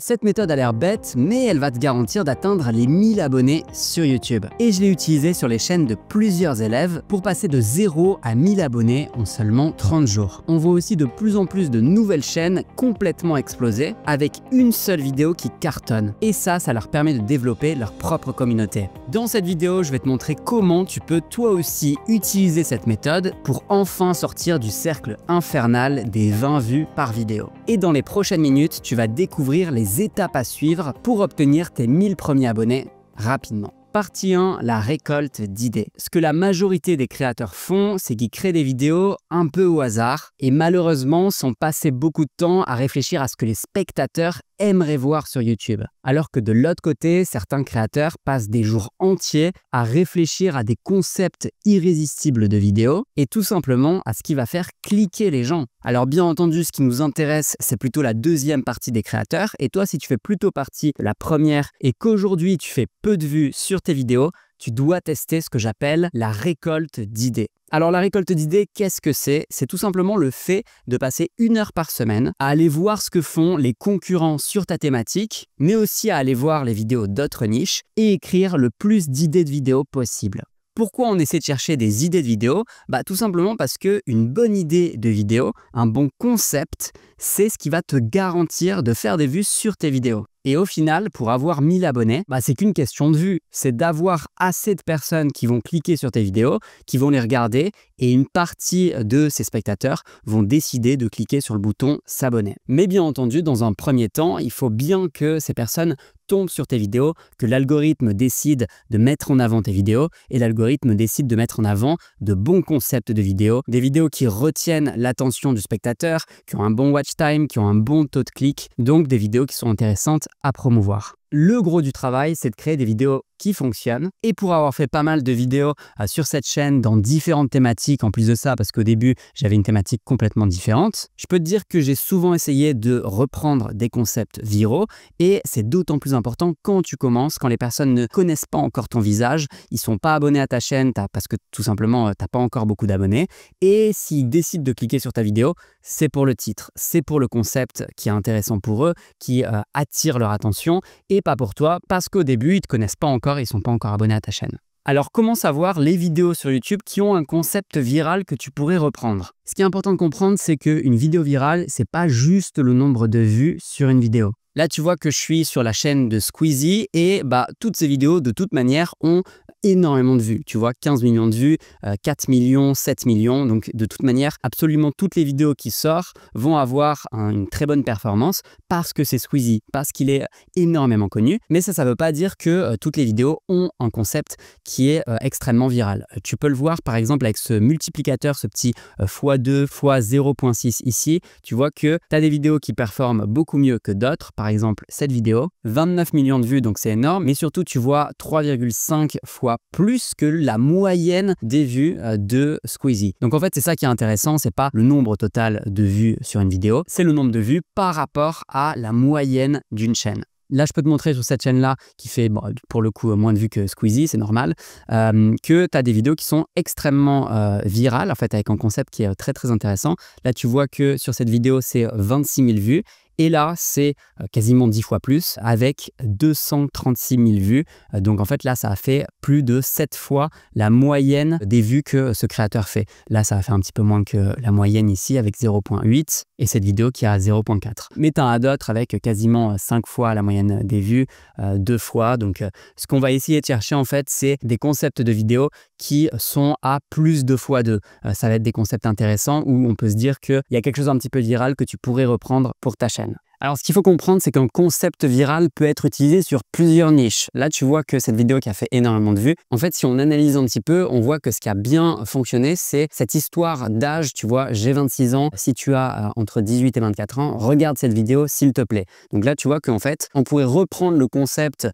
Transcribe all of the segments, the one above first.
Cette méthode a l'air bête, mais elle va te garantir d'atteindre les 1000 abonnés sur YouTube. Et je l'ai utilisée sur les chaînes de plusieurs élèves pour passer de 0 à 1000 abonnés en seulement 30 jours. On voit aussi de plus en plus de nouvelles chaînes complètement exploser avec une seule vidéo qui cartonne. Et ça leur permet de développer leur propre communauté. Dans cette vidéo, je vais te montrer comment tu peux toi aussi utiliser cette méthode pour enfin sortir du cercle infernal des 20 vues par vidéo. Et dans les prochaines minutes, tu vas découvrir les étapes à suivre pour obtenir tes 1000 premiers abonnés rapidement. Partie 1, la récolte d'idées. Ce que la majorité des créateurs font, c'est qu'ils créent des vidéos un peu au hasard et malheureusement sont passés beaucoup de temps à réfléchir à ce que les spectateurs aimeraient voir sur YouTube. Alors que de l'autre côté, certains créateurs passent des jours entiers à réfléchir à des concepts irrésistibles de vidéos et tout simplement à ce qui va faire cliquer les gens. Alors bien entendu, ce qui nous intéresse, c'est plutôt la deuxième partie des créateurs. Et toi, si tu fais plutôt partie de la première et qu'aujourd'hui tu fais peu de vues sur tes vidéos, tu dois tester ce que j'appelle la récolte d'idées. Alors la récolte d'idées, qu'est-ce que c'est? C'est tout simplement le fait de passer 1 heure par semaine à aller voir ce que font les concurrents sur ta thématique, mais aussi à aller voir les vidéos d'autres niches et écrire le plus d'idées de vidéos possible. Pourquoi on essaie de chercher des idées de vidéos? Tout simplement parce qu'une bonne idée de vidéo, un bon concept, c'est ce qui va te garantir de faire des vues sur tes vidéos. Et au final, pour avoir 1000 abonnés, c'est qu'une question de vue. C'est d'avoir assez de personnes qui vont cliquer sur tes vidéos, qui vont les regarder et une partie de ces spectateurs vont décider de cliquer sur le bouton s'abonner. Mais bien entendu, dans un premier temps, il faut bien que ces personnes tombent sur tes vidéos, que l'algorithme décide de mettre en avant tes vidéos et l'algorithme décide de mettre en avant de bons concepts de vidéos, des vidéos qui retiennent l'attention du spectateur, qui ont un bon watch time, qui ont un bon taux de clic, donc des vidéos qui sont intéressantes à promouvoir. Le gros du travail, c'est de créer des vidéos qui fonctionnent. Et pour avoir fait pas mal de vidéos sur cette chaîne dans différentes thématiques, en plus de ça, parce qu'au début, j'avais une thématique complètement différente, je peux te dire que j'ai souvent essayé de reprendre des concepts viraux et c'est d'autant plus important quand tu commences, quand les personnes ne connaissent pas encore ton visage, ils sont pas abonnés à ta chaîne parce que tout simplement, t'as pas encore beaucoup d'abonnés. Et s'ils décident de cliquer sur ta vidéo, c'est pour le titre, c'est pour le concept qui est intéressant pour eux, qui attire leur attention et pas pour toi parce qu'au début, ils te connaissent pas encore, ils sont pas encore abonnés à ta chaîne. Alors, comment savoir les vidéos sur YouTube qui ont un concept viral que tu pourrais reprendre? Ce qui est important de comprendre, c'est qu'une vidéo virale, c'est pas juste le nombre de vues sur une vidéo. Là, tu vois que je suis sur la chaîne de Squeezie et toutes ces vidéos, de toute manière, ont énormément de vues. Tu vois, 15 millions de vues, 4 millions, 7 millions. Donc, de toute manière, absolument toutes les vidéos qui sortent vont avoir une très bonne performance parce que c'est Squeezie, parce qu'il est énormément connu. Mais ça ne veut pas dire que toutes les vidéos ont un concept qui est extrêmement viral. Tu peux le voir, par exemple, avec ce multiplicateur, ce petit x2, x 0.6 ici. Tu vois que tu as des vidéos qui performent beaucoup mieux que d'autres. Par exemple, cette vidéo, 29 millions de vues, donc c'est énorme. Mais surtout, tu vois 3,5 fois plus que la moyenne des vues de Squeezie. Donc en fait, c'est ça qui est intéressant, c'est pas le nombre total de vues sur une vidéo, c'est le nombre de vues par rapport à la moyenne d'une chaîne. Là, je peux te montrer sur cette chaîne-là, qui fait pour le coup moins de vues que Squeezie, c'est normal, que tu as des vidéos qui sont extrêmement virales, en fait, avec un concept qui est très très intéressant. Là, tu vois que sur cette vidéo, c'est 26 000 vues. Et là, c'est quasiment 10 fois plus avec 236 000 vues. Donc en fait, là, ça a fait plus de 7 fois la moyenne des vues que ce créateur fait. Là, ça a fait un petit peu moins que la moyenne ici avec 0.8 et cette vidéo qui a 0.4. Mais tu en as d'autres avec quasiment 5 fois la moyenne des vues, 2 fois. Donc ce qu'on va essayer de chercher en fait, c'est des concepts de vidéos qui sont à plus de fois 2. Ça va être des concepts intéressants où on peut se dire qu'il y a quelque chose un petit peu viral que tu pourrais reprendre pour ta chaîne. Alors, ce qu'il faut comprendre, c'est qu'un concept viral peut être utilisé sur plusieurs niches. Là, tu vois que cette vidéo qui a fait énormément de vues, en fait, si on analyse un petit peu, on voit que ce qui a bien fonctionné, c'est cette histoire d'âge. Tu vois, j'ai 26 ans. Si tu as entre 18 et 24 ans, regarde cette vidéo, s'il te plaît. Donc là, tu vois qu'en fait, on pourrait reprendre le concept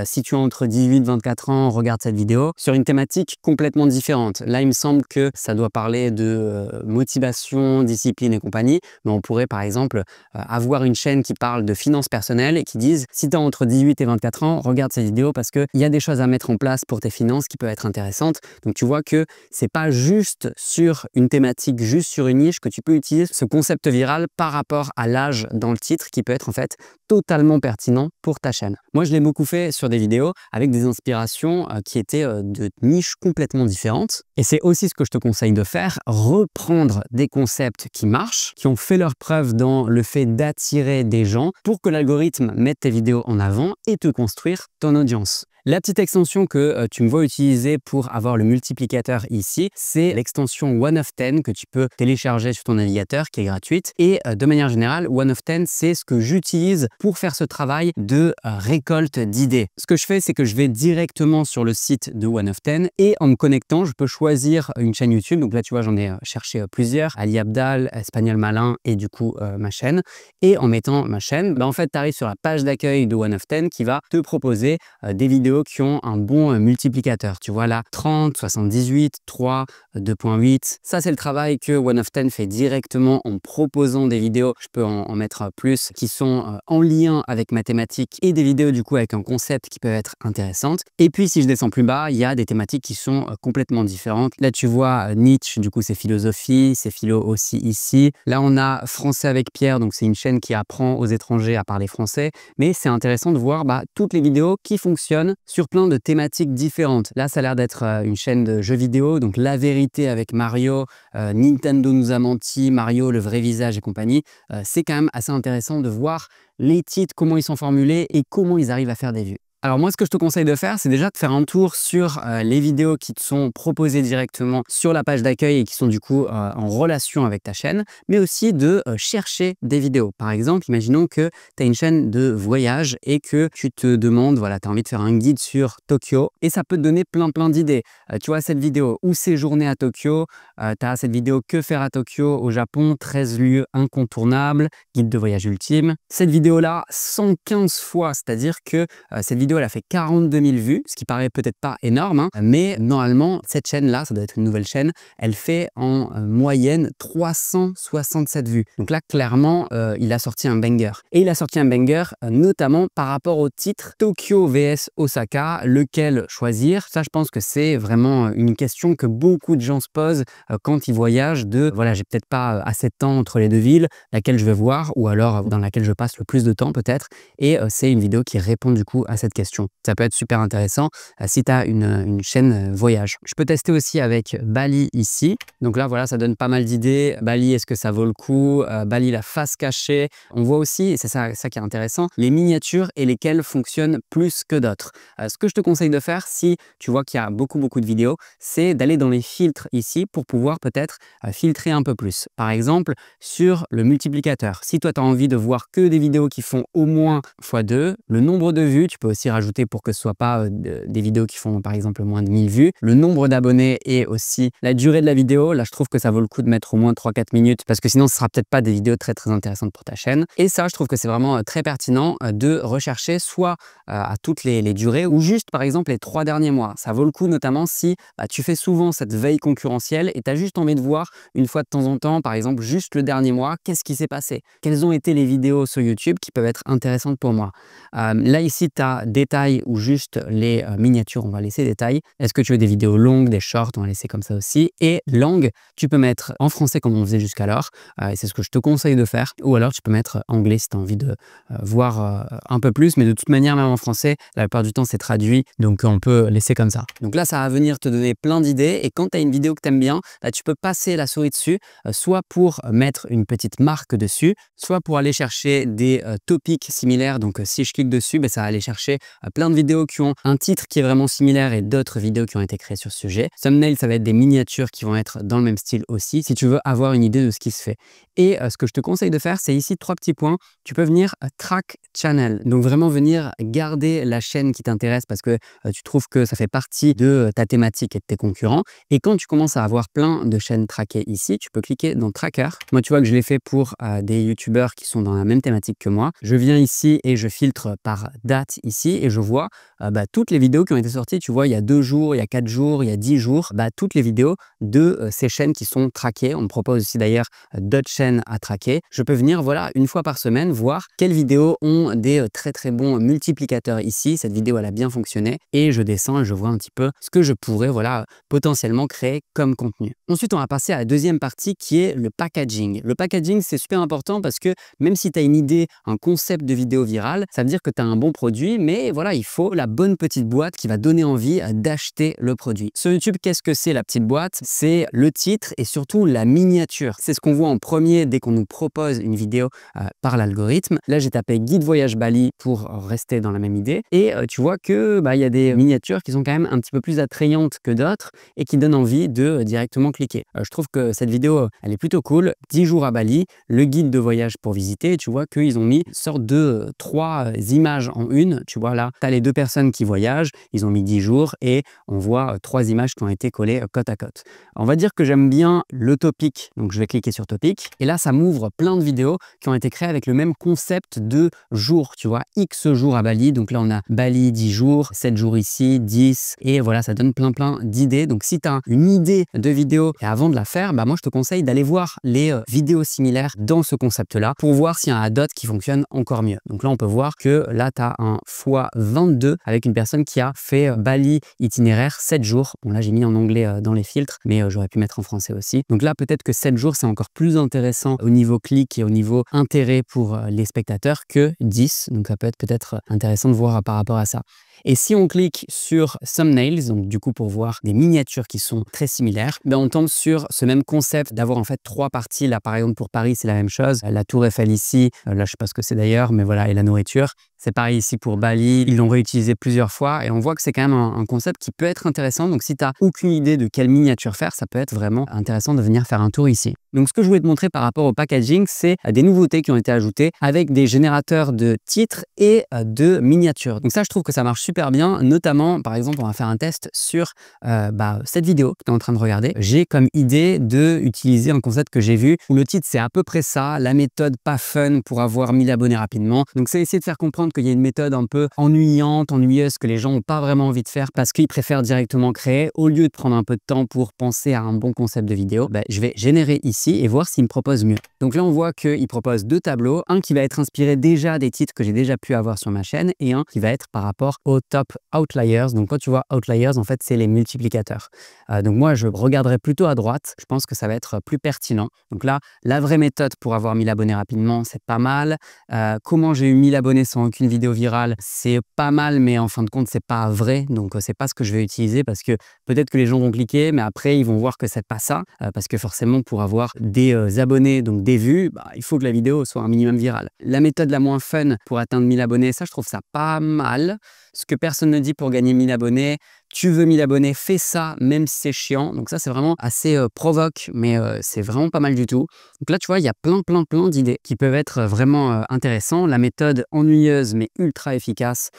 si tu as entre 18 et 24 ans, regarde cette vidéo, sur une thématique complètement différente. Là, il me semble que ça doit parler de motivation, discipline et compagnie. Mais on pourrait, par exemple, avoir une chaîne chaînes qui parlent de finances personnelles et qui disent si tu as entre 18 et 24 ans, regarde ces vidéos parce qu'il y a des choses à mettre en place pour tes finances qui peuvent être intéressantes. Donc tu vois que c'est pas juste sur une thématique, juste sur une niche que tu peux utiliser ce concept viral par rapport à l'âge dans le titre qui peut être en fait totalement pertinent pour ta chaîne. Moi, je l'ai beaucoup fait sur des vidéos avec des inspirations qui étaient de niches complètement différentes. Et c'est aussi ce que je te conseille de faire, reprendre des concepts qui marchent, qui ont fait leur preuve dans le fait d'attirer des gens pour que l'algorithme mette tes vidéos en avant et te construire ton audience. La petite extension que tu me vois utiliser pour avoir le multiplicateur ici, c'est l'extension One of 10 que tu peux télécharger sur ton navigateur qui est gratuite. Et de manière générale, One of 10, c'est ce que j'utilise pour faire ce travail de récolte d'idées. Ce que je fais, c'est que je vais directement sur le site de One of 10 et en me connectant, je peux choisir une chaîne YouTube. Donc là, tu vois, j'en ai cherché plusieurs, Ali Abdal, Espagnol Malin et du coup ma chaîne. Et en mettant ma chaîne, en fait, tu arrives sur la page d'accueil de One of 10 qui va te proposer des vidéos qui ont un bon multiplicateur. Tu vois là, 30, 78, 3, 2.8. Ça, c'est le travail que One of 10 fait directement en proposant des vidéos. Je peux en mettre plus qui sont en lien avec ma thématique et des vidéos du coup avec un concept qui peuvent être intéressantes. Et puis, si je descends plus bas, il y a des thématiques qui sont complètement différentes. Là, tu vois Nietzsche, du coup, c'est philosophie, c'est philo aussi ici. Là, on a Français avec Pierre, donc c'est une chaîne qui apprend aux étrangers à parler français. Mais c'est intéressant de voir toutes les vidéos qui fonctionnent sur plein de thématiques différentes. Là, ça a l'air d'être une chaîne de jeux vidéo, donc la vérité avec Mario, Nintendo nous a menti, Mario, le vrai visage et compagnie. C'est quand même assez intéressant de voir les titres, comment ils sont formulés et comment ils arrivent à faire des vues. Alors moi, ce que je te conseille de faire, c'est déjà de faire un tour sur les vidéos qui te sont proposées directement sur la page d'accueil et qui sont du coup en relation avec ta chaîne, mais aussi de chercher des vidéos. Par exemple, imaginons que tu as une chaîne de voyage et que tu te demandes, voilà, tu as envie de faire un guide sur Tokyo et ça peut te donner plein d'idées. Tu vois cette vidéo, où séjourner à Tokyo, tu as cette vidéo que faire à Tokyo au Japon, 13 lieux incontournables, guide de voyage ultime. Cette vidéo-là, 115 fois, c'est-à-dire que cette vidéo elle a fait 42 000 vues, ce qui paraît peut-être pas énorme, hein, mais normalement, cette chaîne-là, ça doit être une nouvelle chaîne, elle fait en moyenne 367 vues. Donc là, clairement, il a sorti un banger. Et il a sorti un banger notamment par rapport au titre Tokyo vs Osaka, lequel choisir. Ça, je pense que c'est vraiment une question que beaucoup de gens se posent quand ils voyagent de, voilà, j'ai peut-être pas assez de temps entre les deux villes, laquelle je vais voir, ou alors dans laquelle je passe le plus de temps peut-être. Et c'est une vidéo qui répond du coup à cette question. Ça peut être super intéressant si tu as une chaîne voyage. Je peux tester aussi avec Bali ici. Donc là, voilà, ça donne pas mal d'idées. Bali, est-ce que ça vaut le coup? Bali, la face cachée. On voit aussi, et c'est ça qui est intéressant, les miniatures et lesquelles fonctionnent plus que d'autres. Ce que je te conseille de faire, si tu vois qu'il y a beaucoup de vidéos, c'est d'aller dans les filtres ici pour pouvoir peut-être filtrer un peu plus. Par exemple, sur le multiplicateur. Si toi, tu as envie de voir que des vidéos qui font au moins x2, le nombre de vues, tu peux aussi rajouter pour que ce soit pas des vidéos qui font par exemple moins de 1000 vues, le nombre d'abonnés et aussi la durée de la vidéo. Là, je trouve que ça vaut le coup de mettre au moins 3-4 minutes parce que sinon, ce sera peut-être pas des vidéos très intéressantes pour ta chaîne. Et ça, je trouve que c'est vraiment très pertinent de rechercher soit à toutes les durées ou juste par exemple les 3 derniers mois. Ça vaut le coup notamment si tu fais souvent cette veille concurrentielle et tu as juste envie de voir une fois de temps en temps, par exemple juste le dernier mois, qu'est-ce qui s'est passé? Quelles ont été les vidéos sur YouTube qui peuvent être intéressantes pour moi? Là, ici, tu as détails ou juste les miniatures, on va laisser détails. Est-ce que tu veux des vidéos longues, des shorts, on va laisser comme ça aussi. Et langue, tu peux mettre en français comme on faisait jusqu'alors, et c'est ce que je te conseille de faire. Ou alors tu peux mettre anglais si tu as envie de voir un peu plus, mais de toute manière, même en français, la plupart du temps, c'est traduit, donc on peut laisser comme ça. Donc là, ça va venir te donner plein d'idées, et quand tu as une vidéo que tu aimes bien, tu peux passer la souris dessus, soit pour mettre une petite marque dessus, soit pour aller chercher des topics similaires. Donc si je clique dessus, ça va aller chercher plein de vidéos qui ont un titre qui est vraiment similaire et d'autres vidéos qui ont été créées sur ce sujet. Thumbnail, ça va être des miniatures qui vont être dans le même style aussi, si tu veux avoir une idée de ce qui se fait. Et ce que je te conseille de faire, c'est ici 3 petits points. Tu peux venir track channel, donc vraiment venir garder la chaîne qui t'intéresse parce que tu trouves que ça fait partie de ta thématique et de tes concurrents. Et quand tu commences à avoir plein de chaînes trackées ici, tu peux cliquer dans Tracker. Moi, tu vois que je l'ai fait pour des youtubeurs qui sont dans la même thématique que moi. Je viens ici et je filtre par date ici. ici et je vois toutes les vidéos qui ont été sorties. Tu vois, il y a 2 jours, il y a 4 jours, il y a 10 jours, toutes les vidéos de ces chaînes qui sont traquées. On me propose aussi d'ailleurs d'autres chaînes à traquer. Je peux venir, voilà, une fois par semaine, voir quelles vidéos ont des très bons multiplicateurs ici. Cette vidéo, elle a bien fonctionné et je descends et je vois un petit peu ce que je pourrais, voilà, potentiellement créer comme contenu. Ensuite, on va passer à la deuxième partie qui est le packaging. Le packaging, c'est super important parce que même si tu as une idée, un concept de vidéo virale, ça veut dire que tu as un bon produit, mais voilà, il faut la bonne petite boîte qui va donner envie d'acheter le produit. Sur YouTube, qu'est-ce que c'est la petite boîte? C'est le titre et surtout la miniature. C'est ce qu'on voit en premier dès qu'on nous propose une vidéo par l'algorithme. Là, j'ai tapé guide voyage Bali pour rester dans la même idée et tu vois que il y a des miniatures qui sont quand même un petit peu plus attrayantes que d'autres et qui donnent envie de directement cliquer. Je trouve que cette vidéo, elle est plutôt cool. 10 jours à Bali, le guide de voyage pour visiter. Et tu vois qu'ils ont mis une sorte de 3 images en une. Tu vois là, tu as les 2 personnes qui voyagent. Ils ont mis 10 jours et on voit 3 images qui ont été collées côte à côte. On va dire que j'aime bien le topic. Donc je vais cliquer sur topic. Et là, ça m'ouvre plein de vidéos qui ont été créées avec le même concept de jours. Tu vois, X jours à Bali. Donc là, on a Bali 10 jours, 7 jours ici, 10. Et voilà, ça donne plein d'idées. Donc si tu as une idée de vidéo et avant de la faire, moi je te conseille d'aller voir les vidéos similaires dans ce concept-là pour voir s'il y en a d'autres qui fonctionnent encore mieux. Donc là, on peut voir que là, tu as un x22 avec une personne qui a fait Bali itinéraire 7 jours. Bon, là, j'ai mis en anglais dans les filtres, mais j'aurais pu mettre en français aussi. Donc là, peut-être que 7 jours, c'est encore plus intéressant au niveau clic et au niveau intérêt pour les spectateurs que 10. Donc ça peut être peut-être intéressant de voir par rapport à ça. Et si on clique sur Thumbnails, donc du coup pour voir des miniatures qui sont très similaires, on tombe sur ce même concept d'avoir en fait 3 parties. Là par exemple pour Paris c'est la même chose, la tour Eiffel ici, là je sais pas ce que c'est d'ailleurs, mais voilà, et la nourriture. C'est pareil ici pour Bali, ils l'ont réutilisé plusieurs fois et on voit que c'est quand même un concept qui peut être intéressant. Donc si tu n'as aucune idée de quelle miniature faire, ça peut être vraiment intéressant de venir faire un tour ici. Donc ce que je voulais te montrer par rapport au packaging, c'est des nouveautés qui ont été ajoutées avec des générateurs de titres et de miniatures. Donc ça, je trouve que ça marche super bien, notamment par exemple, on va faire un test sur cette vidéo que tu es en train de regarder. J'ai comme idée de utiliser un concept que j'ai vu où le titre c'est à peu près ça, la méthode pas fun pour avoir 1000 abonnés rapidement. Donc c'est essayer de faire comprendre qu'il y a une méthode un peu ennuyante, ennuyeuse que les gens n'ont pas vraiment envie de faire parce qu'ils préfèrent directement créer au lieu de prendre un peu de temps pour penser à un bon concept de vidéo. Je vais générer ici et voir s'il me propose mieux. Donc là on voit qu'il propose 2 tableaux, un qui va être inspiré déjà des titres que j'ai déjà pu avoir sur ma chaîne et un qui va être par rapport au top outliers. Donc quand tu vois outliers, en fait c'est les multiplicateurs. Donc moi je regarderai plutôt à droite, je pense que ça va être plus pertinent. Donc là la vraie méthode pour avoir 1000 abonnés rapidement, c'est pas mal. Comment j'ai eu 1000 abonnés sans aucune vidéo virale, c'est pas mal, mais en fin de compte c'est pas vrai, donc c'est pas ce que je vais utiliser parce que peut-être que les gens vont cliquer mais après ils vont voir que c'est pas ça, parce que forcément pour avoir des abonnés, donc des vues, il faut que la vidéo soit un minimum virale. La méthode la moins fun pour atteindre 1000 abonnés, ça je trouve ça pas mal. Ce que personne ne dit pour gagner 1000 abonnés, tu veux 1000 abonnés, fais ça même si c'est chiant. Donc ça c'est vraiment assez provoque, mais c'est vraiment pas mal du tout. Donc là tu vois, il y a plein d'idées qui peuvent être vraiment intéressantes. La méthode ennuyeuse mais ultra efficace.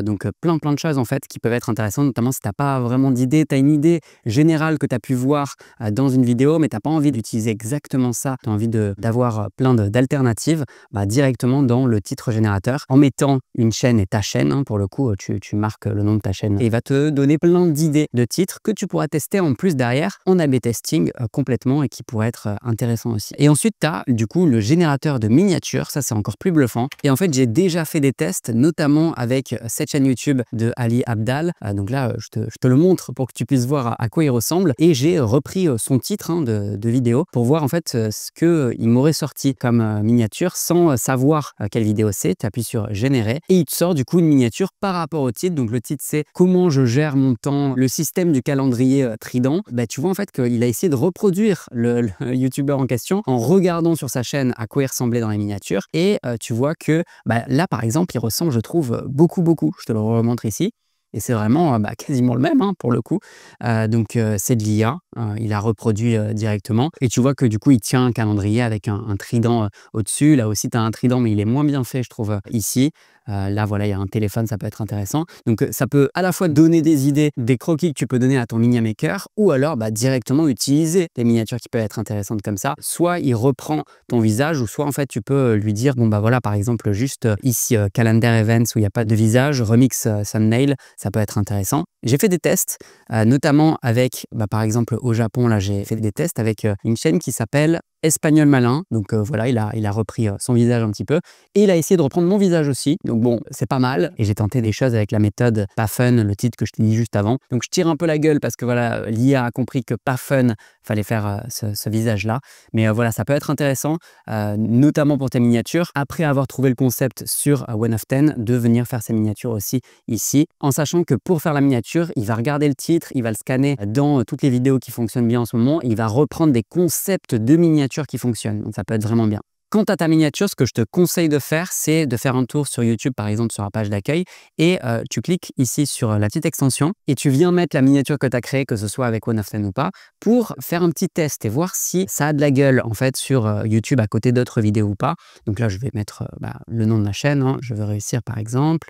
Donc plein de choses en fait qui peuvent être intéressantes, notamment si tu n'as pas vraiment d'idée, tu as une idée générale que tu as pu voir dans une vidéo, mais tu n'as pas envie d'utiliser exactement ça, tu as envie d'avoir plein d'alternatives, directement dans le titre générateur, en mettant une chaîne et ta chaîne, hein, pour le coup, tu marques le nom de ta chaîne et il va te donner plein d'idées de titres que tu pourras tester en plus derrière en A/B testing complètement et qui pourrait être intéressant aussi. Et ensuite, tu as du coup le générateur de miniatures, ça c'est encore plus bluffant. Et en fait, j'ai déjà fait des tests, notamment avec cette chaîne YouTube de Ali Abdaal. Donc là, je te le montre pour que tu puisses voir à quoi il ressemble. Et j'ai repris son titre de vidéo pour voir en fait ce qu'il m'aurait sorti comme miniature sans savoir quelle vidéo c'est. Tu appuies sur générer et il te sort du coup une miniature par rapport au titre. Donc le titre c'est comment je gère mon temps, le système du calendrier Trident. Tu vois en fait qu'il a essayé de reproduire le youtubeur en question en regardant sur sa chaîne à quoi il ressemblait dans les miniatures et tu vois que là par exemple il ressemble je trouve beaucoup. Je te le remontre ici. Et c'est vraiment quasiment le même pour le coup. Donc c'est de l'IA, il a reproduit directement. Et tu vois que du coup il tient un calendrier avec un trident au-dessus. Là aussi tu as un trident mais il est moins bien fait je trouve ici. Là, voilà, il y a un téléphone, ça peut être intéressant. Donc, ça peut à la fois donner des idées, des croquis que tu peux donner à ton mini maker, ou alors directement utiliser des miniatures qui peuvent être intéressantes comme ça. Soit il reprend ton visage, ou soit en fait tu peux lui dire bon bah voilà, par exemple juste ici Calendar Events où il n'y a pas de visage, remix thumbnail, ça peut être intéressant. J'ai fait des tests, notamment avec par exemple au Japon, là j'ai fait des tests avec une chaîne qui s'appelle Espagnol Malin. Donc voilà, il a repris son visage un petit peu et il a essayé de reprendre mon visage aussi. Donc bon, c'est pas mal. Et j'ai tenté des choses avec la méthode pas fun, le titre que je t'ai dit juste avant. Donc je tire un peu la gueule parce que voilà, l'IA a compris que pas fun, fallait faire ce visage-là. Mais voilà, ça peut être intéressant, notamment pour tes miniatures. Après avoir trouvé le concept sur One of Ten, de venir faire ses miniatures aussi ici, en sachant que pour faire la miniature, il va regarder le titre, il va le scanner dans toutes les vidéos qui fonctionnent bien en ce moment, il va reprendre des concepts de miniatures qui fonctionnent. Donc ça peut être vraiment bien. Quant à ta miniature, ce que je te conseille de faire, c'est de faire un tour sur YouTube, par exemple sur la page d'accueil, et tu cliques ici sur la petite extension et tu viens mettre la miniature que tu as créée, que ce soit avec One of Ten ou pas, pour faire un petit test et voir si ça a de la gueule en fait sur YouTube à côté d'autres vidéos ou pas. Donc là, je vais mettre le nom de la chaîne, hein. Je veux réussir par exemple.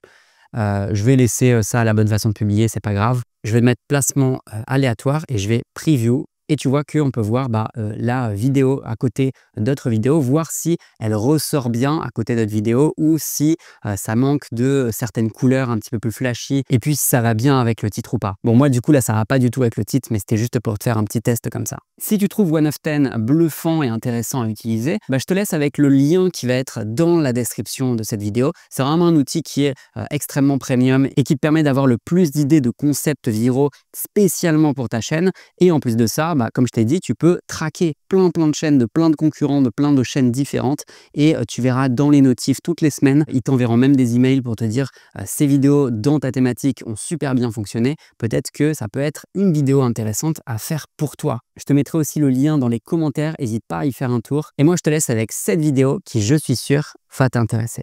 Je vais laisser ça à la bonne façon de publier, c'est pas grave. Je vais mettre placement aléatoire et je vais preview. Et tu vois qu'on peut voir la vidéo à côté d'autres vidéos, voir si elle ressort bien à côté d'autres vidéos ou si ça manque de certaines couleurs un petit peu plus flashy et puis si ça va bien avec le titre ou pas. Bon, moi du coup là ça va pas du tout avec le titre, mais c'était juste pour te faire un petit test comme ça. Si tu trouves One of Ten bluffant et intéressant à utiliser, je te laisse avec le lien qui va être dans la description de cette vidéo. C'est vraiment un outil qui est extrêmement premium et qui te permet d'avoir le plus d'idées de concepts viraux spécialement pour ta chaîne. Et en plus de ça, comme je t'ai dit, tu peux traquer plein de chaînes, de plein de concurrents, de plein de chaînes différentes et tu verras dans les notifs toutes les semaines, ils t'enverront même des emails pour te dire ces vidéos dans ta thématique ont super bien fonctionné, peut-être que ça peut être une vidéo intéressante à faire pour toi. Je te mettrai aussi le lien dans les commentaires, n'hésite pas à y faire un tour. Et moi je te laisse avec cette vidéo qui, je suis sûr, va t'intéresser.